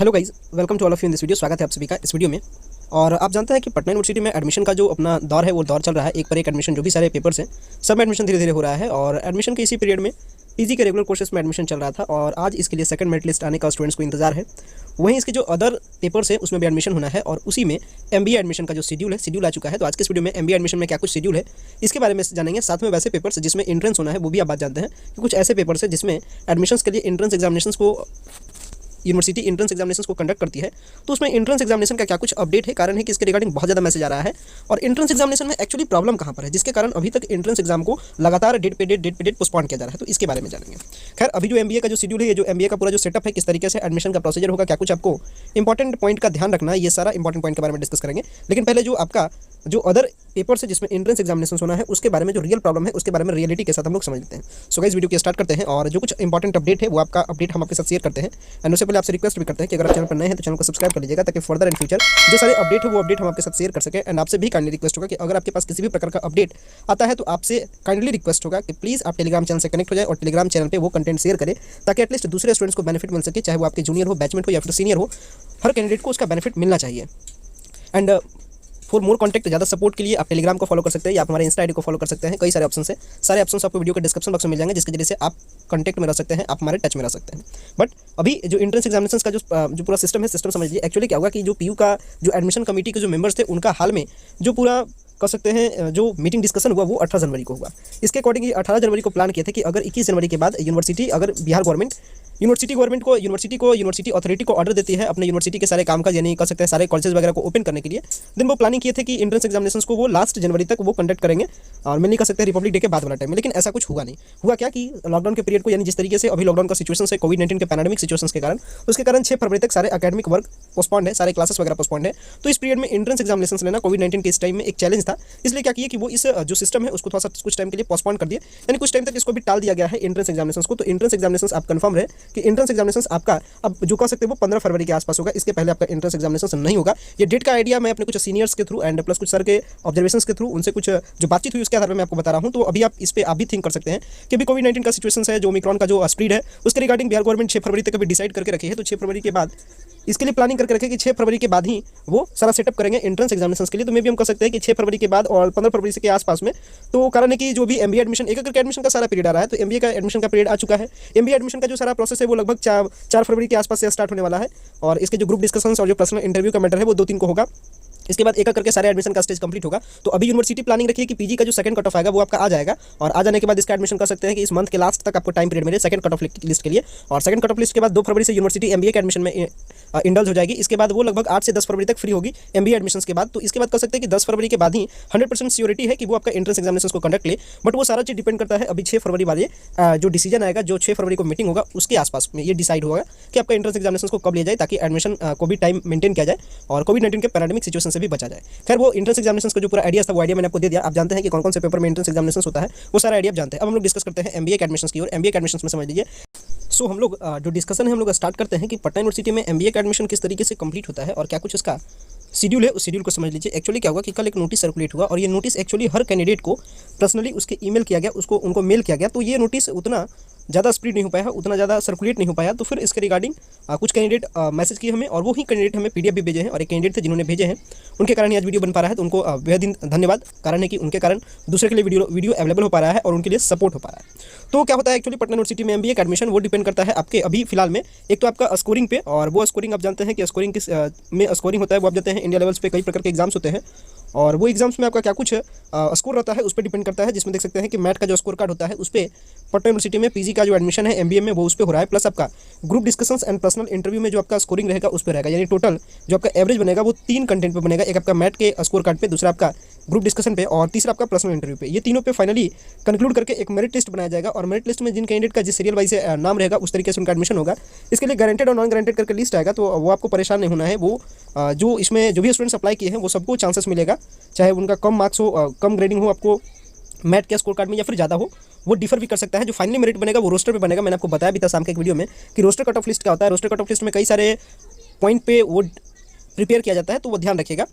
Hello guys, welcome to all of you in this video. स्वागत है आप सभी का इस वीडियो में। और आप जानते हैं कि पटना यूनिवर्सिटी में एडमिशन का जो अपना दौर है वो दौर चल रहा है। एक पर एक एडमिशन, जो भी सारे पेपर्स हैं सब में एडमिशन धीरे धीरे हो रहा है। और एडमिशन के इसी पीरियड में पीजी के रेगुलर कोर्सेज में एडमिशन चल रहा था और आज इसके लिए सेकंड मेरिट लिस्ट आने का स्टूडेंट्स को इंतजार है। वहीं इसके जो अदर पेपर्स है उसमें भी एडमिशन होना है और उसी में एमबीए एडमिशन का जो शेड्यूल आ चुका है। तो आज के इस वीडियो में एमबीए एडमिशन में क्या कुछ शेड्यूल है इसके बारे में जानेंगे। साथ में वैसे पेपर्स जिसमें एंट्रेंस होना है वो भी आप बात जानते हैं कि कुछ ऐसे पेपर्स है जिसमें एडमिशन्स के लिए एंट्रेंस एग्जामिनेशन को यूनिवर्सिटी एंट्रेंस एग्जामिनेशन को कंडक्ट करती है। तो उसमें एंट्रेंस एग्जामिनेशन का क्या कुछ अपडेट है, कारण है कि इसके रिगार्डिंग बहुत ज़्यादा मैसेज आ रहा है। और एंट्रेंस एग्जामिनेशन में एक्चुअली प्रॉब्लम कहाँ पर है जिसके कारण अभी तक एंट्रेंस एग्जाम को लगातार डेट पे डेट पोस्टपोन किया जा रहा है। तो इसके बारे में जानेंगे। खैर, अभी जो एमबीए का जो शेड्यूल है, ये जो एमबीए का पूरा जो सेटअप है, किस तरीके से एडमिशन का प्रोसीजर होगा, क्या कुछ आपको इंपॉर्टेंट पॉइंट का ध्यान रखना है, ये सारा इंपॉर्टेंट पॉइंट के बारे में डिस्कस करेंगे। लेकिन पहले जो आपका जो अदर पेपर्स है जिसमें एंट्रेंस एग्जामिनेशन होना है उसके बारे में जो रियल प्रॉब्लम है उसके बारे में रियलिटी के साथ हम लोग समझ लेते हैं। सो गाइस, वीडियो को स्टार्ट करते हैं और जो कुछ इंपॉर्टेंट अपडेट है वो आपका अपडेट हम आपके साथ शेयर करते हैं। एंड उससे पहले आपसे रिक्वेस्ट भी करते हैं कि अगर आप चैनल पर नए हैं तो चैनल को सब्सक्राइब कर लीजिएगा ताकि फर्दर इन फ्यूचर जो सारे अपडेट है वो अपडेट हम आपके साथ शेयर कर सकें। एंड आपसे भी काइंडली रिक्वेस्ट होगा कि अगर आपके पास किसी भी प्रकार का अपडेट आता है तो आपसे काइंडली रिक्वेस्ट होगा कि प्लीज़ आप टेलीग्राम चैनल से कनेक्ट हो जाए और टेलीग्राम चैनल पर वो कंटेंट शेयर करें ताकि एटलीस्ट दूसरे स्टूडेंट्स को बेनिफिट मिल सके, चाहे वो आपके जूनियर हो, बैचमेट हो या फिर सीनियर हो। हर कैंडिडेट को उसका बेनिफिट मिलना चाहिए। एंड फॉर मोर कॉन्टैक्ट, ज़्यादा सपोर्ट के लिए आप टेलीग्राम को फॉलो कर सकते हैं या आप हमारे इंस्टा आईडी को फॉलो कर सकते हैं। कई सारे ऑप्शन है, सारे ऑप्शन आपको वीडियो के डिस्क्रिप्शन बॉक्स में मिल जाएंगे जिसके जरिए से आप कॉन्टैक्ट में रह सकते हैं, आप हमारे टच में रह सकते हैं। बट अभी जो एंट्रेंस एग्जामिनेशन का जो पूरा सिस्टम है, सिस्टम समझ लीजिए। एक्चुअली क्या होगा कि जो पीयू का जो एडमिशन कमेटी के जो मेंबर्स थे उनका हाल में जो पूरा कर सकते हैं जो मीटिंग डिस्कशन हुआ वो 18 जनवरी को हुआ। इसके अकॉर्डिंग 18 जनवरी को प्लान किया था कि अगर 21 जनवरी के बाद यूनिवर्सिटी, अगर बिहार गवर्नमेंट यूनिवर्सिटी अथॉरिटी को ऑर्डर देती है अपने यूनिवर्सिटी के सारे कामकाज यानी कर सकते हैं सारे कॉलेजेस वगैरह को ओपन करने के लिए, देन वो प्लानिंग किए थे कि एंट्रेंस एग्जामिनेशंस को वो लास्ट जनवरी तक वो कंडक्ट करेंगे और मैं नहीं कर सकते रिपब्लिक डे के बाद वाला टाइम में। लेकिन ऐसा कुछ हुआ नहीं। हुआ क्या कि लॉकडाउन के पीरियड को, यानी जिस तरीके से अभी लॉकडाउन का सिचुएशन है कोविड-19 के पैंडेमिक सिचुएशन के कारण, उसके कारण 6 फरवरी तक सारे एकेडमिक वर्क पोस्टपोन्ड है, सारे क्लासेस वगैरह पोस्टपोन्ड है। तो इस पीरियड में एंट्रेंस एग्जामिनेशन लेना कोविड-19 के इस टाइम में एक चैलेंज था। इसलिए क्या किया कि वो इस जो सिस्टम है उसको थोड़ा सा कुछ टाइम के लिए पोस्टपोन कर दिया, यानी कुछ टाइम तक इसको भी टाल दिया गया है एंट्रेंस एग्जामिनेशंस को। तो एंट्रेंस एग्जामिनेशंस आप कंफर्म रहे कि एंट्रेंस एग्जामिनेशंस आपका अब जो कह सकते हैं वो 15 फरवरी के आसपास होगा। इसके पहले आपका एंट्रेंस एग्जामिनेशन नहीं होगा। ये डेट का आइडिया मैं अपने कुछ सीनियर्स के थ्रू एंड प्लस कुछ सर के ऑब्जर्वेशंस के थ्रू, उनसे कुछ जो बातचीत हुई उसके आधार पर मैं आपको बता रहा हूँ। तो अभी आप इस पर आप भी थिंक कर सकते हैं कि अभी कोविड-19 का सिचुएशन है, जो ओमिक्रॉन का जो स्प्रीड है उसके रिगार्डिंग बिहार गवर्नमेंट 6 फरवरी तक अभी डिसाइड करके रखी है। तो 6 फरवरी के बाद इसके लिए प्लानिंग करके रखे कि 6 फरवरी के बाद ही वो सारा सेटअप करेंगे एंट्रेंस एग्जामिनेशंस के लिए। तो मे भी हम कर सकते हैं कि 6 फरवरी के बाद और 15 फरवरी के आसपास में। तो कारण है कि जो भी एमबीए एडमिशन, एक करके एडमिशन का सारा पीरियड आ रहा है, तो एमबीए का एडमिशन का पीरियड आ चुका है। एमबीए एडमिशन का जो सारा प्रोसेस है वो लगभग 4 फरवरी के आसपास से स्टार्ट होने वाला है और इसके जो ग्रुप डिस्कशंस और जो पर्सनल इंटरव्यू का मैटर है वो 2-3 को होगा। इसके बाद एक करके सारे एडमिशन का स्टेज कंप्लीट होगा। तो अभी यूनिवर्सिटी प्लानिंग रखी है कि पीजी का जो सेकंड कट ऑफ आएगा वो आपका आ जाएगा और आ जाने के बाद इसका एडमिशन कर सकते हैं कि इस मंथ के लास्ट तक आपको टाइम पीरियड मिले सेकंड कट ऑफ लिस्ट के लिए। और सेकंड कट ऑफ लिस्ट के बाद 2 फरवरी से यूनिवर्सिटी एमबीए के एडमिशन में इंडल्ज हो जाएगी। इसके बाद वो लगभग 8 से 10 फरवरी तक फ्री होगी एमबीए एडमिशंस के बाद। तो इसके बाद कर सकते हैं कि 10 फरवरी के बाद ही 100% श्योरिटी है कि वो आपका एंट्रेंस एग्जामिनेशंस को कंडक्ट ले। बट वो सारा चीज डिपेंड करता है अभी 6 फरवरी वाले जो डिसीजन आएगा, जो 6 फरवरी को मीटिंग होगा उसके आसपास में ये डिसाइड होगा कि आपका एंट्रेंस एग्जामिनेशंस को कब ले जाए ताकि एडमिशन को भी टाइम मेंटेन किया जाए और कोविड-19 के पैंडेमिक सिचुएशन से भी बचा जाए। खैर, वो एंट्रेंस एग्जामिनेशंस का जो पूरा आइडिया था वो आइडिया मैंने आपको दे दिया। आप जानते हैं कि कौन-कौन से पेपर में एंट्रेंस एग्जामिनेशंस होता है, वो सारा आइडिया आप जानते हैं। अब हम लोग डिस्कस करते हैं एमबीए के एडमिशंस की और एमबीए के एडमिशंस में समझ लीजिए। सो हम लोग जो डिस्कशन है हम लोग स्टार्ट करते हैं कि पटना यूनिवर्सिटी में एमबीए का एडमिशन किस तरीके से कंप्लीट होता है और क्या कुछ इसका शेड्यूल है, उस शेड्यूल को समझ लीजिए। एक्चुअली क्या हुआ कि कल एक नोटिस सर्कुलेट हुआ और ये नोटिस एक्चुअली हर कैंडिडेट को पर्सनली उसके ईमेल किया गया, उनको मेल किया गया। तो ये नोटिस उतना ज़्यादा स्प्रीड नहीं हो पाया, उतना ज़्यादा सर्कुलेट नहीं हो पाया। तो फिर इसके रिगार्डिंग कुछ कैंडिडेट मैसेज किए हमें और वही कैंडिडेट हमें पीडीएफ भी भेजे हैं और एक कैंडिडेट थे जिन्होंने भेजे हैं, उनके कारण आज वीडियो बन पा रहा है। तो उनको बेहद धन्यवाद। कारण है कि उनके कारण दूसरे के लिए वीडियो अवेलेबल हो पा रहा है और उनके लिए सपोर्ट हो पा रहा है। तो क्या होता है एक्चुअली पटना यूनिवर्सिटी में एमबीए का एडमिशन वो डिपेंड करता है आपके अभी फिलहाल में एक तो आपका स्कोरिंग पे, और वो स्कोरिंग आप जानते हैं कि स्कोरिंग किस में स्कोरिंग होता है वो आप जानते हैं। इंडिया लेवल्स पे कई प्रकार के एग्जाम्स होते हैं और वो एग्जाम्स में आपका क्या कुछ स्कोर रहता है उस पर डिपेंड करता है, जिसमें देख सकते हैं कि मैट का जो स्कोर कार्ड होता है उस पर पटना यूनिवर्सिटी में पीजी का जो एडमिशन है एमबीए में वो उस पर हो रहा है। प्लस आपका group discussions and personal interview में जो आपका स्कोरिंग रहेगा उस पर रहेगा, यानी टोटल जो आपका एवरेज बनेगा वो 3 कंटेंट पे बनेगा। एक आपका मैट के स्कोर कार्ड पे, दूसरा आपका ग्रुप डिस्कशन पे और तीसरा आपका पर्सनल इंटरव्यू पे। ये तीनों पे फाइनली कंक्लूड करके एक मेरिट लिस्ट बनाया जाएगा और मेरिट लिस्ट में जिन कैंडिडेट का जिस सीरियल वाइज से नाम रहेगा उस तरीके से उनका एडमिशन होगा। इसके लिए गारंटेड और नॉन गारंटेड करके लिस्ट आएगा, तो वो आपको परेशान नहीं होना है। वो जो इसमें जो भी स्टूडेंट्स अप्लाई किए हैं वो सबको चांसेस मिलेगा, चाहे उनका कम मार्क्स हो, कम ग्रेडिंग हो आपको मैट के स्कोर कार्ड में या फिर ज़्यादा हो, वो डिफर भी कर सकता है। जो फाइनली मेरिट बनेगा वो रोस्टर पे बनेगा। मैंने आपको बताया भी था शाम के एक वीडियो में कि रोस्टर कट ऑफ लिस्ट क्या होता है। रोस्टर कट ऑफ लिस्ट में कई सारे पॉइंट पे वो प्रिपेयर किया जाता है, तो वो ध्यान रखिएगा।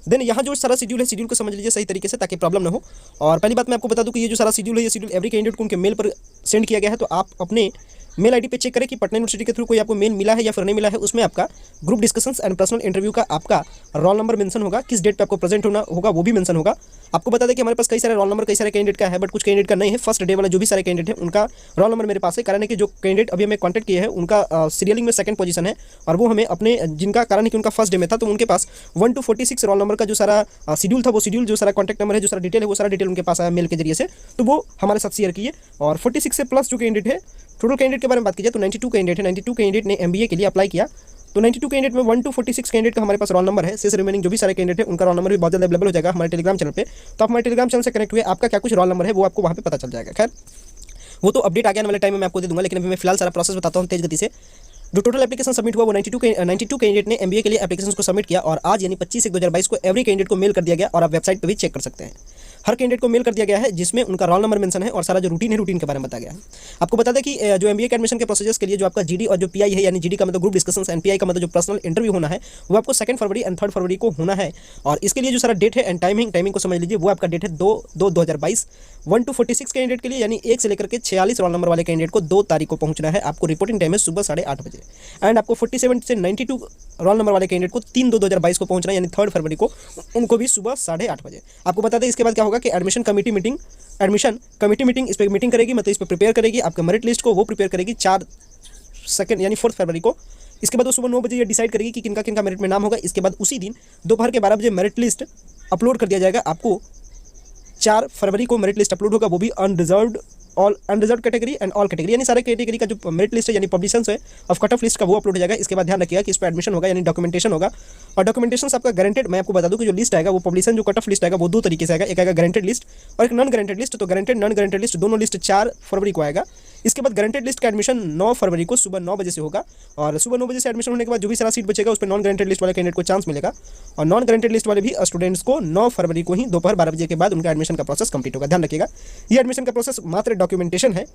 देन यहाँ जो सारा शेड्यूल है, शेड्यूल को समझ लीजिए सही तरीके से ताकि प्रॉब्लम ना हो। और पहली बात मैं आपको बता दूँ कि ये जो सारा शेड्यूल है, ये शेड्यूल एवरी कैंडिडेट को उनके मेल पर सेंड किया गया है। तो आप अपने मेल आईडी पे चेक करें कि पटना यूनिवर्सिटी के थ्रू कोई आपको मेल मिला है या फिर नहीं मिला है। उसमें आपका group discussions and personal interview का आपका रोल नंबर मेंशन होगा, किस डेट पे आपको प्रेजेंट होना होगा वो भी मेंशन होगा। आपको बता दें कि हमारे पास कई सारे रोल नंबर कई सारे कैंडिडेट का है, बट कुछ कैंडिडेट का नहीं है। फर्स्ट डे वाला जो भी सारे कैंडिडेट है उनका रोल नंबर मेरे पास है। कारण है कि जो कैंडिडेट अभी हमें कॉन्टैक्ट किए हैं उनका सीरियलिंग में सेकंड पोजीशन है, और वो हमें अपने जिनका कारण है कि उनका फर्स्ट डे में था, तो उनके पास 1 to 46 रोल नंबर का जो सारा शेड्यूल था, वो शेड्यूल जो सारा कॉन्टैक्ट नंबर है, जो सारा डिटेल है, वो सारा डिटेल उनके पास आया मेल के जरिए से, तो वो हमारे साथ शेयर किए। और 46 से प्लस जो कैंडिडेट है, टोटल कैंडिडेट के बारे में बात कीजिए तो 92 कैंडिडेट है। 92 कैंडिडेट ने MBA के लिए अप्लाई किया। तो 92 कैंडिडेट में 1 to 46 कैंडिडेट का हमारे पास रोल नंबर है। शेष रिमेनिंग जो भी सारे कैंडिडेट है उनका रोल नंबर भी बहुत जल्द अवेलेबल हो जाएगा हमारे टेलीग्राम चैनल पे। तो आप हमारे टेलीग्राम चैनल से कनेक्ट हुए, आपका क्या कुछ रोल नंबर है वो आपको वहाँ पे पता चल जाएगा। खैर वो तो अपडेट आगे आने वाले टाइम में मैं आपको दे दूंगा, लेकिन अभी मैं फिलहाल सारा प्रोसेस बताता हूँ तेज गति से। जो टोटल एप्लीकेशन सबमिट हुआ वो 92 कैंडिडेट ने MBA के लिए एप्लीकेशन को सबमिट किया, और आज यानी 25/1/2022 को एवरी कैंडिडेट को मेल कर दिया गया, और आप वेबसाइट पर भी चेक कर सकते हैं। हर कैंडिडेट को मेल कर दिया गया है जिसमें उनका रोल नंबर मेंशन है और सारा जो रूटीन है रूटीन के बारे में बताया गया है। आपको बता दें कि जो MBA के एडमिशन के प्रोसेस के लिए जो आपका GD और जो PI है, यानी GD का मतलब ग्रुप डिस्कशंस एंड PI का मतलब जो पर्सनल इंटरव्यू होना है, वो आपको 2 फरवरी एंड 3 फरवरी को होना है। और इसके लिए जो सारा डेट है एंड टाइमिंग को समझ लीजिए, वो आपका डेट है 2/2/2022। 1 to 46 कैंडिडेट के लिए यानी 1 से लेकर के 46 रोल नंबर वाले कैंडिडेट को 2 तारीख को पहुंचना है। आपको रिपोर्टिंग टाइम है सुबह 8:30 बजे। एंड आपको 47 से 92 रोल नंबर वाले कैंडिडेट को 3/2/2022 को पहुंचना है, यानी 3 फरवरी को, उनको भी सुबह 8:30 बजे। आपको बता दें इसके बाद क्या होगा कि एडमिशन कमेटी मीटिंग इस पर मीटिंग करेगी, मतलब इस पर प्रिपेयर करेगी आपका मेरिट लिस्ट को, वो प्रिपेयर करेगी 4 यानी 4 फरवरी को। इसके बाद वो सुबह 9 बजे ये डिसाइड करेगी कि किनका किनका मेरिट में नाम होगा। इसके बाद उसी दिन दोपहर के 12 बजे मेरिट लिस्ट अपलोड कर दिया जाएगा। आपको 4 फरवरी को मेरिट लिस्ट अपलोड होगा, वो भी unreserved category and all category, यानी सारे कैटेगरी का जो मेरिट लिस्ट है यानी पब्लिशंस है ऑफ कट ऑफ लिस्ट का, वो अपलोड हो जाएगा। इसके बाद ध्यान रखिएगा कि इस पर एडमिशन होगा, यानी डॉक्यूमेंटेशन होगा, और डॉक्यूमेंटेशन आपका गारंटेड। मैं आपको बता दूं कि जो लिस्ट आएगा वो पब्लिशन जो कट ऑफ लिस्ट आएगा वो 2 तरीके से आएगा, एक आएगा गारंटेड लिस्ट और एक नॉन गारंटेड लिस्ट। तो गारंटेड नॉन गारंटेड लिस्ट दोनों लिस्ट 4 फरवरी को आएगा। इसके बाद गारंटेड लिस्ट का एडमिशन 9 फरवरी को सुबह 9 बजे से होगा, और सुबह 9 बजे से एडमिशन होने के बाद जो भी सारा सीट बचेगा उस पर नॉन गारंटेड लिस्ट वाले कैंडिडेट को चांस मिलेगा, और नॉन गारंटेड लिस्ट वाले भी स्टूडेंट्स को 9 फरवरी को ही दोपहर 12 बजे के बाद उनका एडमिशन का प्रोसेस कंप्लीट होगा। ध्यान रखिएगा ये एडमिशन का प्रोसेस मात्र डॉक्यूमेंटेशन है,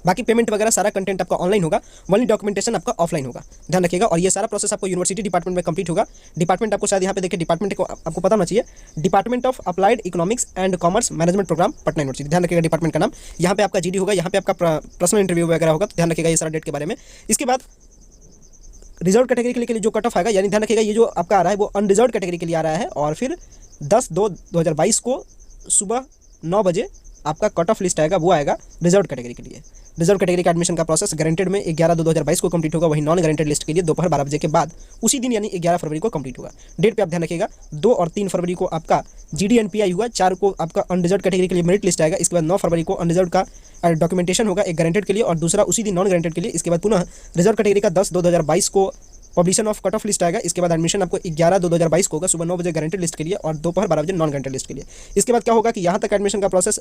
बाकी पेमेंट वगैरह सारा कंटेंट आपका ऑनलाइन होगा, ओनली डॉक्यूमेंटेशन आपका ऑफलाइन होगा। ध्यान रखिएगा। और ये सारा प्रोसेस आपको यूनिवर्सिटी डिपार्टमेंट में कंप्लीट होगा। डिपार्टमेंट आपको शायद यहाँ पे देखिए, डिपार्टमेंट को आपको पता होना चाहिए, department of applied economics and commerce management program Patna university. ध्यान रखिएगा डिपार्टमेंट का नाम। यहाँ पे आपका GD होगा, यहाँ पे आपका पर्सनल इंटरव्यू वगैरह होगा, तो ध्यान रखिएगा ये सारा डेट के बारे में। इसके बाद रिजर्व कैटेगरी के लिए जो कट ऑफ आएगा, यानी ध्यान रखिएगा ये जो आपका आ रहा है वो अनरिजर्व कैटेगरी के लिए आ रहा है, और फिर 10/2/2022 को सुबह 9 बजे आपका कट ऑफ लिस्ट आएगा, वो आएगा रिजर्व कैटेगरी के लिए। रिजर्व कैटेगरी का एडमिशन का प्रोसेस गारंटेड में 11/2/2022 को कंप्लीट होगा, वही नॉन गारंटेड लिस्ट के लिए दोपहर 12 बजे के बाद उसी दिन यानी 11 फरवरी को कंप्लीट होगा। डेट पे आप ध्यान रखिएगा। 2 और 3 फरवरी को आपका GD एंड PI हुआ, 4 को आपका अनरिजर्व कैटेगरी के लिए मेरिट लिस्ट आएगा। इसके बाद 9 फरवरी को अनरिजर्व का डॉक्यूमेंटेशन होगा, एक गारंटेड के लिए और दूसरा उसी दिन नॉन गारंटेड के लिए। इसके बाद पुनः रिजर्व कैटेगरी का 10/2/2022 को पब्लिशन ऑफ कट ऑफ लिस्ट आएगा। इसके बाद एडमिशन आपको 11/2/2022 को होगा, सुबह 9 बजे गारंटेड लिस्ट के लिए और दोपहर 12 बजे नॉन गारंटेड लिस्ट के लिए। इसके बाद क्या होगा कि यहाँ तक एडमिशन का प्रोसेस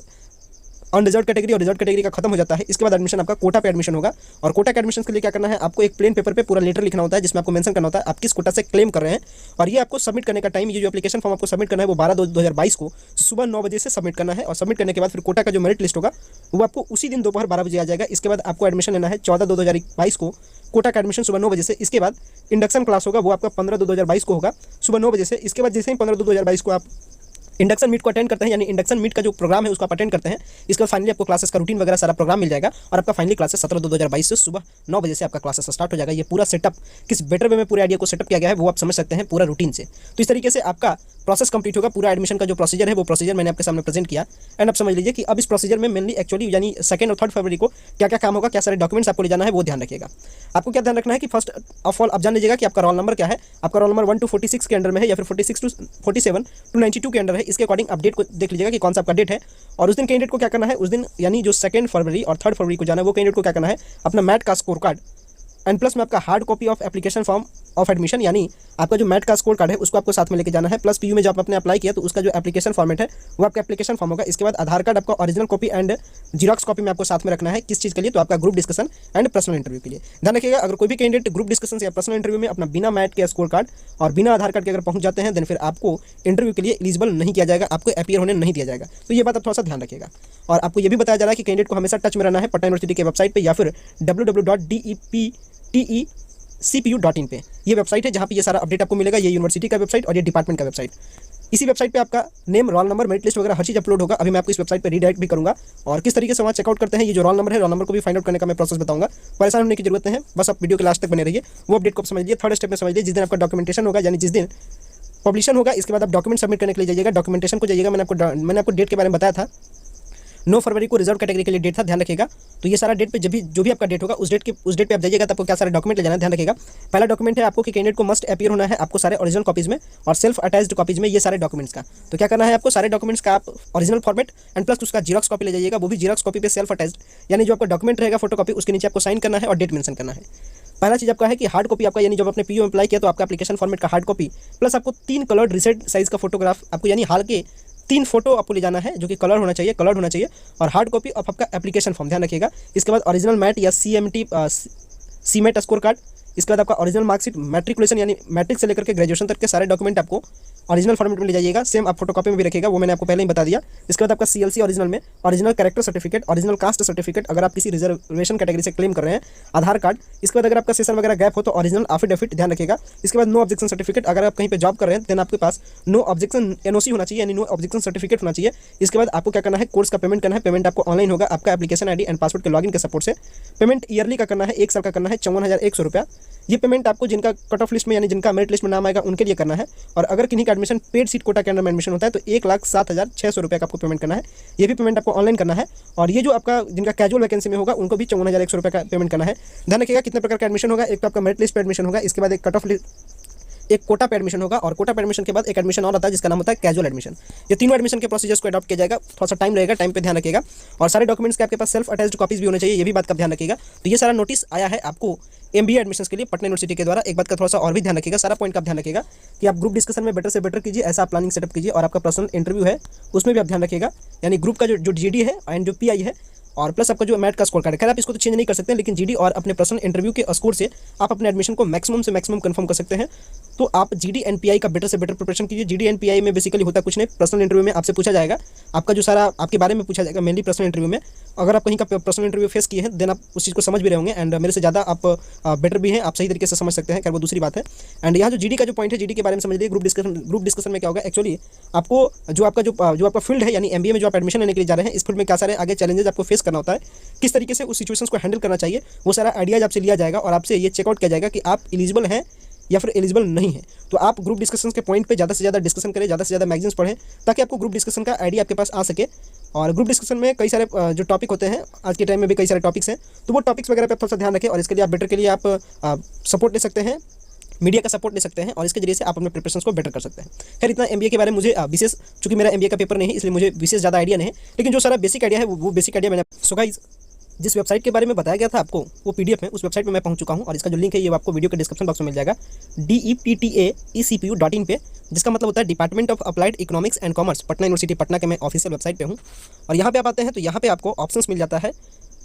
अनरिजर्व कैटेगरी और रिजर्व कैटेगरी का खत्म हो जाता है। इसके बाद एडमिशन आपका कोटा पे एडमिशन होगा, और कोटा के एडमिशन के लिए क्या करना है, आपको एक प्लेन पेपर पे पूरा लेटर लिखना होता है जिसमें आपको मेंशन करना होता है आप किस कोटा से क्लेम कर रहे हैं, और ये आपको सबमिट करने का टाइम, ये जो एप्लीकेशन फॉर्म आपको सबमिट करना है वो 12/2/2022 को सुबह 9 बजे से सबमिट करना है। और सबमिट करने के बाद फिर कोटा का जो मेरिट लिस्ट होगा वो आपको उसी दिन दोपहर 12 बजे आ जाएगा। इसके बाद आपको एडमिशन लेना है 14/2/2022 को, कोटा का एडमिशन सुबह 9 बजे से। इसके बाद इंडक्शन क्लास होगा, वो आपका 15/2/2022 को होगा सुबह 9 बजे से। इसके बाद जैसे ही 15/2/2022 को आप इंडक्शन मीट को अटेंड करते हैं, यानी इंडक्शन मीट का जो प्रोग्राम है उसको आप अटेंड करते हैं, इसके बाद फाइनली आपको क्लासेस का रूटीन वगैरह सारा प्रोग्राम मिल जाएगा, और आपका फाइनली क्लासेस 17/2/2022 से सुबह 9 बजे से आपका क्लासेस स्टार्ट हो जाएगा। ये पूरा सेटअप किस बेटर वे में पूरे आइडिया को सेटअप किया गया है वो आप समझ सकते हैं पूरा रूटीन से। तो इस तरीके से आपका प्रोसेस कंप्लीट होगा। पूरा एडमिशन का जो प्रोसीजर है वो प्रोसीजर मैंने आपके सामने प्रेजेंट किया, एंड आप समझ लीजिए कि अब इस प्रोसीजर में मेनली एक्चुअली यानी 2 और 3 फरवरी को क्या क्या काम होगा, क्या सारे डॉक्यूमेंट्स आपको ले जाना है वो ध्यान रखिएगा। आपको क्या ध्यान रखना है कि फर्स्ट ऑफ ऑल आप जान लीजिएगा कि आपका रोल नंबर क्या है। आपका रोल नंबर 1 to 46 के अंडर में है, या फिर 47 to 92 के अंडर है। इसके अकॉर्डिंग अपडेट को देख लीजिएगा कि कौन सा आपका डेट है, और उस दिन कैंडिडेट को क्या करना है, उस दिन यानी जो 2 फरवरी और 3 फरवरी को जाना है, वो कैंडिडेट को क्या करना है, अपना मैट का स्कोर कार्ड एंड प्लस में आपका hard copy of application form of admission, यानी आपका जो मैट का स्कोर कार्ड है उसको आपको साथ में लेके जाना है, प्लस PU में जब आपने अप्लाई किया तो उसका जो एप्लीकेशन फॉर्मेट है वो आपका एप्लीकेशन फॉर्म होगा। इसके बाद आधार कार्ड आपका original copy and xerox copy में आपको साथ में रखना है। किस चीज़ के लिए, तो आपका group discussion and personal interview के लिए। ध्यान रखिएगा, अगर कोई भी कैंडिडेट ग्रुप डिस्कशन या पर्सनल इंटरव्यू में अपना बिना मैट के स्कोर कार्ड और बिना आधार कार्ड के अगर पहुंच जाते हैं, देन फिर आपको इंटरव्यू के लिए एलिजिबल नहीं किया जाएगा, आपको अपीयर होने नहीं दिया जाएगा। तो ये बात आप थोड़ा सा ध्यान रखिएगा। और आपको ये भी बताया जा रहा है कि कैंडिडेट को हमेशा टच में रहना है पटना यूनिवर्सिटी के वेबसाइट पर, या फिर www.deptecpu.in पे। ये वेबसाइट है जहाँ पे ये सारा अपडेट आपको मिलेगा। ये यूनिवर्सिटी का वेबसाइट और ये डिपार्टमेंट का वेबसाइट। इसी वेबसाइट पे आपका name, roll number, merit list वगैरह हर चीज़ अपलोड होगा। अभी मैं आपको इस वेबसाइट पे रीडायरेक्ट भी करूँगा और किस तरीके से वहाँ चेकआउट करते हैं। ये जो रोल नंबर है, रोल नंबर को भी फाइंड आउट करने का मैं प्रोसेस बताऊंगा। परेशान होने की जरूरत नहीं है, बस आप वीडियो के लास्ट तक बने रहिए। वो अपडेट को समझ लीजिए। थर्ड स्टेप में समझ लीजिए, जिस दिन आपका डॉक्यूमेंटेशन होगा, यानी जिस दिन पब्लिशन होगा, इसके बाद आप डॉक्यूमेंट सबमिट करने के लिए जाइएगा। डॉक्यूमेंटेशन को जाइएगा, मैंने आपको डेट के बारे में बताया था। 9 फरवरी को रिजर्व कैटेगरी के लिए डेट था, ध्यान रखिएगा। तो ये सारा डेट पे जो भी आपका डेट होगा, उस डेट पे आप जाइएगा, तो आपको क्या सारे डॉक्यूमेंट ले जाना है, ध्यान रखिएगा। पहला डॉक्यूमेंट है आपको कि कैंडिडेट को मस्ट अपीयर होना है आपको सारे ओरिजिनल कॉपीज में और सेल्फ अटैच्ड कॉपीज में, ये सारे डॉक्यूमेंट्स का। तो क्या करना है आपको, सारे डॉक्यूमेंट्स का आप ओरिजिनल फॉर्मेट एंड प्लस उसका जीरोक्स कॉपी ले जाइएगा। वो भी जीरोक्स कॉपी पे सेल्फ अटैच्ड, यानी जो आपका डॉक्यूमेंट रहेगा फोटो कॉपी, उसके नीचे आपको साइन करना है और डेट मेंशन करना है। पहला चीज आपका है कि हार्ड कॉपी आपका, यानी जब आपने पीयू में अप्लाई किया तो आपका एप्लीकेशन फॉर्मेट का हार्ड कॉपी प्लस आपको 3 कलर्ड रिसेट साइज का फोटोग्राफ आपको, यानी हाल के 3 फोटो आपको ले जाना है जो कि कलर होना चाहिए और हार्ड कॉपी ऑफ आपका एप्लीकेशन फॉर्म, ध्यान रखिएगा। इसके बाद ओरिजिनल मैट या सीमेट स्कोर कार्ड। इसके बाद आपका ओरिजिनल मार्कशीट, मैट्रिकुलेशन यानी मैट्रिक से लेकर के ग्रेजुएशन तक के सारे डॉक्यूमेंट आपको ओरिजिनल फॉर्मेट में ले जाइएगा। सेम आप फोटो कॉपी में भी रखिएगा, वो मैंने आपको पहले ही बता दिया। इसके बाद आपका सीएलसी ओरिजिनल में original character certificate, original caste certificate अगर आप किसी रिजर्वेशन कैटेगरी से क्लेम कर रहे हैं, आधार कार्ड। इसके बाद अगर आपका सेशन वगैरह गैप हो तो ओरिजिनल एफिडेविट, ध्यान रखिएगा। इसके बाद नो ऑब्जेक्शन सर्टिफिकेट, अगर आप कहीं पे जॉब कर रहे हैं देन आपके पास नो ऑब्जेक्शन एनओसी होना चाहिए, यानी नो ऑब्जेक्शन सर्टिफिकेट होना चाहिए। इसके बाद आपको क्या करना है, कोर्स का पेमेंट करना है। पेमेंट आपको ऑनलाइन होगा, आपका एप्लीकेशन आईडी एंड पासवर्ड के लॉगिन के सपोर्ट से। पेमेंट ईयरली का करना है, 1 साल का करना है, 54,100 रुपया। ये पेमेंट आपको जिनका कट ऑफ लिस्ट में, यानी जिनका मेरिट लिस्ट में नाम आएगा, उनके लिए करना है। और अगर किन्हीं का एडमिशन पेड सीट कोटा के अंडर में एडमिशन होता है तो 1,07,600 रुपये का आपको पेमेंट करना है। ये भी पेमेंट आपको ऑनलाइन करना है। और ये जो आपका जिनका कैजुअल वैकेंसी में होगा उनको भी 54,100 रुपये का पेमेंट करना है। ध्यान रखिएगा कितने प्रकार का एडमिशन होगा। एक तो आपका मेरिट लिस्ट पे एडमिशन होगा, इसके बाद एक कट ऑफ लिस्ट, एक कोटा पे एडमिशन होगा और कोटा पे एडमिशन के बाद एक एडमिशन और आता है जिसका नाम होता है कैजुअल एडमिशन। ये तीनों एडमिशन के प्रोसीजर्स को अडॉप्ट किया जाएगा। थोड़ा सा टाइम लगेगा, टाइम पे ध्यान रखिएगा। और सारे डॉक्यूमेंट्स के आपके पास सेल्फ अटैच्ड कॉपीज भी होने चाहिए, ये भी बात का ध्यान रखिएगा। तो ये सारा नोटिस आया है आपको एमबीए एडमिशंस के लिए पटना यूनिवर्सिटी के द्वारा। एक बात का थोड़ा सा और भी ध्यान रखिएगा, सारा पॉइंट का ध्यान रखिएगा कि आप ग्रुप डिस्कशन में बेटर से बेटर कीजिए, ऐसा प्लानिंग सेटअप कीजिए। और आपका पर्सनल इंटरव्यू है उसमें भी आप ध्यान रखिएगा, यानी ग्रुप का जो जीडी है एंड जो पीआई है और प्लस आपका जो मैट का स्कोर कार्ड है। खैर आप इसको तो चेंज नहीं कर सकते, लेकिन जीडी और अपने पर्सनल इंटरव्यू के स्कोर से आप अपने एडमिशन को मैक्सिमम से मैक्सिमम कंफर्म कर सकते हैं। तो आप जीडी एंड पीआई का बेटर से बेटर प्रिपरेशन कीजिए। जीडी एंड पीआई में बेसिकली होता कुछ नहीं, पर्सनल इंटरव्यू में आपसे पूछा जाएगा, आपका जो सारा आपके बारे में पूछा जाएगा मेनली पर्सनल इंटरव्यू में। अगर आप कहीं का पर्सनल इंटरव्यू फेस किए हैं देन आप उस चीज़ को समझ भी रहे होंगे एंड मेरे से ज़्यादा आप बेटर भी हैं, आप सही तरीके से समझ सकते हैं। खैर वो दूसरी बात है। एंड यहाँ जो जीडी का जो पॉइंट है, जीडी के बारे में समझ लीजिए। ग्रुप डिस्कशन में क्या होगा, एक्चुअली आपको जो आपका फील्ड है, यानी एमबीए में जो आप एडमिशन लेने के लिए जा रहे हैं, इस फील्ड में क्या सारे आगे चैलेंजेस आपको फेस करना होता है, किस तरीके से उस सिचुएशंस को हैंडल करना चाहिए, वो सारा आइडियाज आपसे लिया जाएगा और आपसे ये चेकआउट किया जाएगा कि आप एलिजिबल हैं या फिर एलिजिबल नहीं है। तो आप ग्रुप डिस्कशन के पॉइंट पे ज़्यादा से ज़्यादा डिस्कशन करें, ज़्यादा से ज़्यादा मैगजीन्स पढ़ें, ताकि आपको ग्रुप डिस्कशन का आइडिया आपके पास आ सके। और ग्रुप डिस्कशन में कई सारे जो टॉपिक होते हैं, आज के टाइम में भी कई सारे टॉपिक्स हैं, तो वो टॉपिक्स वगैरह पे थोड़ा सा ध्यान रखें। और इसके लिए आप बेटर के लिए आप सपोर्ट ले सकते हैं, मीडिया का सपोर्ट ले सकते हैं और इसके जरिए से आप अपने प्रिपरेशन को बेटर कर सकते हैं। खैर इतना एमबीए के बारे में मुझे विशेष, चूंकि मेरा एमबीए का पेपर नहीं है इसलिए मुझे विशेष ज़्यादा आइडिया नहीं है, लेकिन जो सारा बेसिक आइडिया है वो बेसिक आइडिया मैंने। सो गाइस, जिस वेबसाइट के बारे में बताया गया था आपको वो पीडीएफ में, उस वेबसाइट में मैं पहुंच चुका हूं और इसका जो लिंक है ये आपको वीडियो के डिस्क्रिप्शन बॉक्स में मिल जाएगा, DEPTAECPU.in पे, जिसका मतलब होता है department of applied economics and commerce, Patna university Patna के मैं ऑफिशियल वेबसाइट पे हूँ। और यहाँ पे आप आते हैं तो यहाँ पे आपको ऑप्शंस मिल जाता है,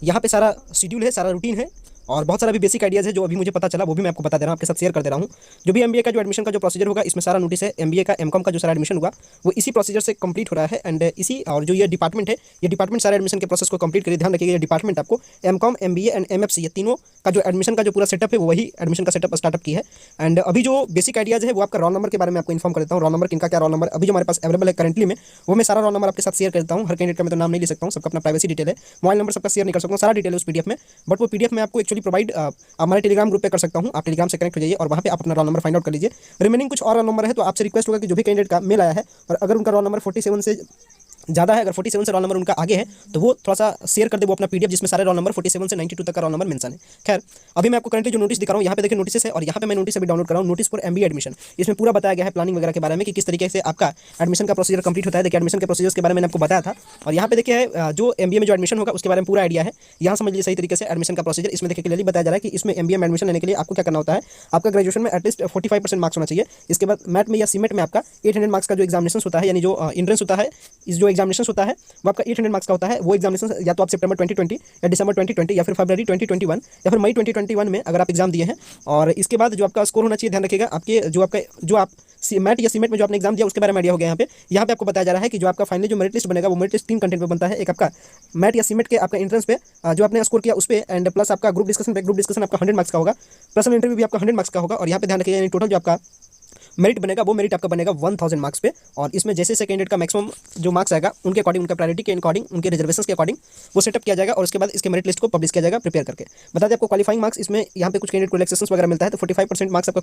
यहाँ पे सारा शेड्यूल है, सारा रूटीन है और बहुत सारा भी बेसिक आइडियाज़ है जो अभी मुझे पता चला, वो भी मैं आपको बता दे रहा हूँ, आपके साथ शेयर कर दे रहा हूँ। जो भी एमबीए का जो एडमिशन का जो प्रोसीजर होगा इसमें सारा नोटिस है। एमबीए का एमकॉम का जो सारा एडमिशन होगा वो इसी प्रोसीजर से कंप्लीट हो रहा है एंड इसी, और जो ये डिपार्टमेंट है, ये डिपार्टमेंट सारे एडमिशन के प्रोसेस को कंप्लीट करिए। ध्यान रखिएगा ये डिपार्टमेंट आपको एमकॉम, एमबीए एंड एमएफसी, ये तीनों का जो एडमिशन का जो पूरा सेटअप है वो वही एडमिशन का सेटअप स्टार्टअप की है। एंड अभी जो बेसिक आइडियाज़ है वो आपका रोल नंबर के बारे में आपको इन्फॉर्म कर देता हूँ। रोल नंबर किनका क्या रोल नंबर अभी जो हमारे पास अवेलेबल है करंटली में, वो मैं सारा रोल नंबर आपके साथ शेयर करता हूँ। हर कैंडिडेट का मैं तो नाम नहीं ले सकता हूँ, सबका अपना प्राइवेसी डिटेल है, मोबाइल नंबर सबका शेयर नहीं कर सकता हूँ, सारा डिटेल है उस पीडीएफ में। बट वो पीडीएफ में आपको एक्चुअली प्रोवाइड हमारे टेलीग्राम ग्रुप पे कर सकता हूँ। आप टेलीग्राम से कनेक्ट हो जाइए और वहाँ पे आप अपना रोल नंबर फाइंड आउट कर लीजिए। रिमेनिंग कुछ और रोल नंबर है तो आपसे रिक्वेस्ट होगा कि जो भी कैंडिडेट का मेल आया है और अगर उनका रोल नंबर 47 से ज़्यादा है, अगर 47 से रोल नंबर उनका आगे है तो वो थोड़ा सा शेयर कर दे वो अपना पीडीएफ जिसमें सारे रोल नंबर 47 से 92 तक का रोल नंबर मेंशन है। खैर अभी मैं आपको करंटली जो नोटिस दिखा रहा हूँ, यहाँ पे देखिए नोटिस है और यहाँ पे मैं नोटिस अभी डाउनलोड कर रहा हूँ, नोटिस फॉर एमबीए एडमिशन। इसमें पूरा बताया गया है प्लानिंग वगैरह के बारे में कि किस तरीके से आपका एडमिशन का प्रोसीजर कंप्लीट होता है। देखिए एडमिशन के प्रोसीजर के बारे में मैंने आपको बताया था और यहाँ पे देखिए जो एमबीए में जो एडमिशन होगा उसके बारे में पूरा आइडिया है। यहाँ समझ लीजिए सही तरीके से एडमिशन का प्रोसीजर। इसमें देखिए क्लियरली बताया जा रहा है कि इसमें एमबीए में एडमिशन लेने के लिए आपको क्या करना होता है, आपका ग्रेजुएशन में एटलीस्ट 45% मार्क्स होना चाहिए। इसके बाद मैट में या सीमेट में आपका 800 मार्क्स का जो एग्जामिनेशन होता है, यानी जो एंट्रेंस होता है, इस जो एग्जामिनेशन होता है वो आपका 800 मार्क्स का होता है। वो एग्जामिनेशन या तो आप सितंबर 2020 या दिसंबर 2020 या फिर फरवरी 2021 या फिर मई 2021 में अगर आप एग्जाम दिए हैं। और इसके बाद जो आपका स्कोर होना चाहिए, ध्यान रखिएगा, आपके जो आप मैट या सीमेट में जो आपने एग्जाम दिया उसके बारे में आइडिया हो गया। यहाँ पे आपको बताया जा रहा है कि जो आपका फाइनली जो मेरिट लिस्ट बनेगा वो मेरिट लिस्ट 3 कंटेंट पे बनता है। एक आपका मैट या सीमेट के आपका एंट्रेंस पे जो आपने स्कोर किया उस पे एंड प्लस आपका ग्रुप डिस्कशन पे, ग्रुप डिस्कशन आपका 100 मार्क्स का होगा, पर्सनल इंटरव्यू भी आपका 100 मार्क्स का होगा। और यहाँ पे ध्यान रखिएगा टोटल जो आपका मेरिट बनेगा वो मेरिट आपका बनेगा 1000 मार्क्स पे। और इसमें जैसे जैसे कैंडिडेट का मैक्सिमम जो मार्क्स आएगा उनके अकॉर्डिंग, उनका प्रायोरिटी के अकॉर्डिंग, उनके रिजर्वेशन के अकॉर्डिंग वो सेटअप किया जाएगा और उसके बाद इसके मेरिट लिस्ट को पब्लिश किया जाएगा प्रिपेयर करके। बता दें आपको क्वालिफाइंग मार्क्स इसमें यहाँ पे कुछ कैंडिडेट को रिलैक्सेशन वगैरह मिलता है, तो 45% मार्क्स आपका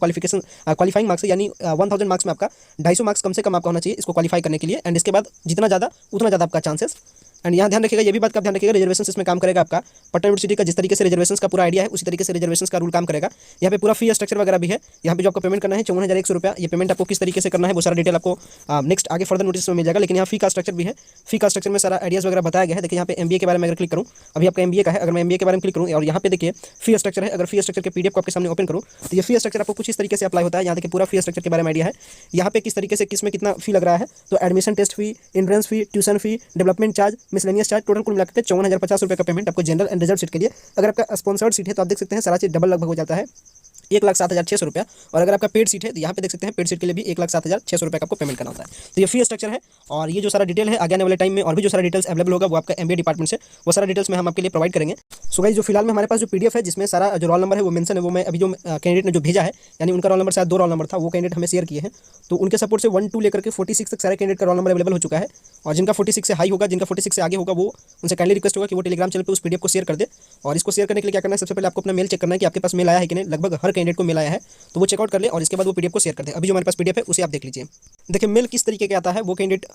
क्वालिफाइंग मार्क्स है, यानी 1000 मार्क्स में आपका 250 मार्क्स कम से कम आपका होना चाहिए इसको क्वालिफाई करने के लिए। एंड इसके बाद जितना ज़्यादा उतना ज़्यादा आपका चांसेस। एंड यहाँ ध्यान रखिएगा, ये भी बात का ध्यान रखिएगा, रिजर्वेशन इसमें काम करेगा आपका पटना यूनिवर्सिटी का जिस तरीके से रिजर्वेशन का पूरा आइडिया है उसी तरीके से रिजर्वेशन का रूल काम करेगा। यहाँ पे पूरा फी स्ट्रक्चर वगैरह भी है। यहाँ पे जो आपको पेमेंट करना है 54,100 रुपया, ये पेमेंट आपको किस तरीके से करना है वो सारा डिटेल आपको नेक्स्ट आगे फर्दर नोटिस में मिल जाएगा। लेकिन यहाँ फी का स्ट्रक्चर भी है, फी का स्ट्रक्चर में सारा आइडियाज़ वगैरह बताया गया है। देखिए यहाँ पे MBA के बारे में अगर क्लिक करूँ, अभी आपका MBA का है, अगर मैं MBA के बारे में क्लिक करूँ और यहाँ पे देखिए फी स्ट्रक्चर है, अगर फी स्ट्रक्चर के PDF को आपके सामने ओपन करूँ तो ये फी स्ट्रक्चर आपको कुछ इस तरीके से अप्लाई होता है। यहाँ देखिए पूरा फी स्ट्रक्चर के बारे में आइडिया है, यहाँ पे किस तरीके से किस में कितना फी लग रहा है। तो admission test fee, entrance fee, tuition fee, development charge, miscellaneous charge, total कुल मिलाकर 54,050 रुपये का पेमेंट आपको जनरल एंड रिजर्व सीट के लिए। अगर आपका स्पॉन्सर्ड सीट है तो आप देख सकते हैं सारा चीज डबल लगभग हो जाता है 1,07,600 रुपया। और अगर आपका पेड सीट है तो यहाँ पे देख सकते हैं पेड सीट के लिए भी 1,07,600 रुपये का आपको पेमेंट करना होता है। तो ये फी स्ट्रक्चर है और ये जो सारा डिटेल है आगे आने वाले टाइम में और भी जो सारा डिटेल्स अवेलेबल होगा वो आपका MBA डिपार्टमेंट से वो सारा डिटेल्स में हम आपके लिए प्रोवाइड करेंगे। सो गाइस जो फिलहाल में हमारे पास जो PDF है जिसमें सारा जो रोल नंबर है वो मेंशन है, वो मैं अभी जो कैंडिडेट ने जो भेजा है, यानी उनका रोल नंबर शायद 2 रोल नंबर था, वो कैंडिडेट हमें शेयर किए हैं। तो उनके सपोर्ट से 1 2 लेकर के 46 तक सारे कैंडिडेट का रोल नंबर अवेलेबल हो चुका है। और जिनका 46 से हाई होगा, जिनका 46 से आगे होगा, वो उनसे काइंडली रिक्वेस्ट होगा कि वो टेलीग्राम चैनल पे उस PDF को शेयर कर दे। और इसको शेयर करने के लिए क्या करना है, सबसे पहले आपको अपना मेल चेक करना है कि आपके पास मेल आया है कि नहीं। लगभग हर कैंडिडेट को मेल आया है, तो वो चेकआउट कर ले और इसके बाद वो PDF को शेयर कर दे। अभी जो हमारे पास PDF है उसे आप देख लीजिए। देखिए मेल किस तरीके का आता है, वो कैंडिडेट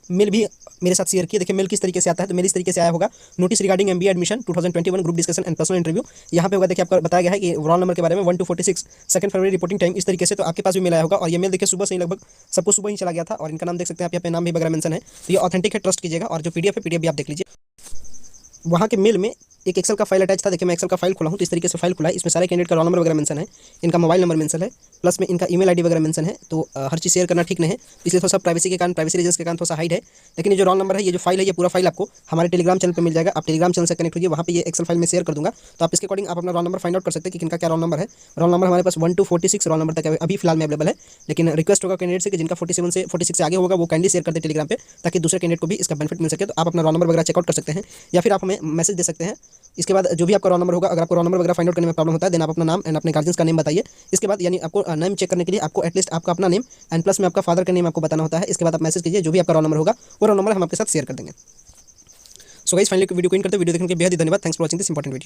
मेल भी मेरे साथ शेयर किए। देखिए मेल किस तरीके से आता है, तो मेल इस तरीके से आया होगा, notice regarding MBA admission 2021 group discussion and personal interview. यहाँ पे होगा देखिए आपका बताया गया है कि रोल नंबर के बारे में 1 to 46 2 फरवरी रिपोर्टिंग टाइम, इस तरीके से। तो आपके पास भी मेल आया होगा और ये मेल देखिए सुबह से ही लगभग सबको सुबह ही चला गया था। और इनका नाम देख सकते हैं आप, यहाँ पे नाम भी वगैरह मेंशन है, तो ये ऑथेंटिक है, ट्रस्ट कीजिएगा। और जो PDF है PDF भी आप देख लीजिए। वहाँ के मेल में एक एक्सेल का फाइल अटैच था। देखिए मैं एक्सेल का फाइल खोला हूँ तो इस तरीके से फाइल खुला है, इसमें सारे कैंडिडेट का रोल नंबर वगैरह मेंशन है, इनका मोबाइल नंबर मेंशन है, प्लस में इनका ईमेल आईडी वगैरह मेंशन है। तो हर चीज़ शेयर करना ठीक नहीं है, इसलिए थोड़ा सा प्राइवेसी के कारण, प्राइवेसी रीजंस के कारण थोड़ा सा हाइड है। लेकिन ये जो रोल नंबर है, ये जो फाइल है, ये पूरा फाइल आपको हमारे टेलीग्राम चैनल पर मिल जाएगा। आप टेलीग्राम चैनल से कनेक्ट होइए, वहाँ पे ये एक्सेल फाइल में शेयर कर दूँगा। तो आप इसके अकॉर्डिंग आप अपना रोल नंबर फाइंड आउट कर सकते हैं कि किनका क्या रोल नंबर है। रोल नंबर हमारे पास 1 to 46 रोल नंबर तक अभी फिलहाल में अवेलेबल है। लेकिन रिक्वेस्ट होगा कैंडिडेट से कि जिनका 47 से 46 से आगे होगा वो काइंडली शेयर कर दे टेलीग्राम पे, ताकि दूसरे कैंडिडेट को भी इसका बेनिफिट मिल सके। तो आप अपना रोल नंबर वगैरह चेकआउट कर सकते हैं या फिर आप हमें मैसेज दे सकते हैं। इसके बाद जो भी आपका रोल नंबर होगा, अगर आपको रोल नंबर वगैरह फाइंड आउट करने में प्रॉब्लम होता है, देन आप अपना नाम एंड अपने गार्जियंस का नेम बताइए। इसके बाद यानी आपको नेम चेक करने के लिए आपको एटलीस्ट आपका अपना नेम एंड प्लस में आपका फादर का नेम आपको बताना होता है। इसके बाद आप मैसेज कीजिए, जो भी आपका रोल नंबर होगा वो रोल नंबर हम आपके साथ शेयर कर देंगे। सो गाइस फाइनली वीडियो को इन करते, वीडियो देखने के लिए बेहद ही धन्यवाद। Thanks for watching this important video.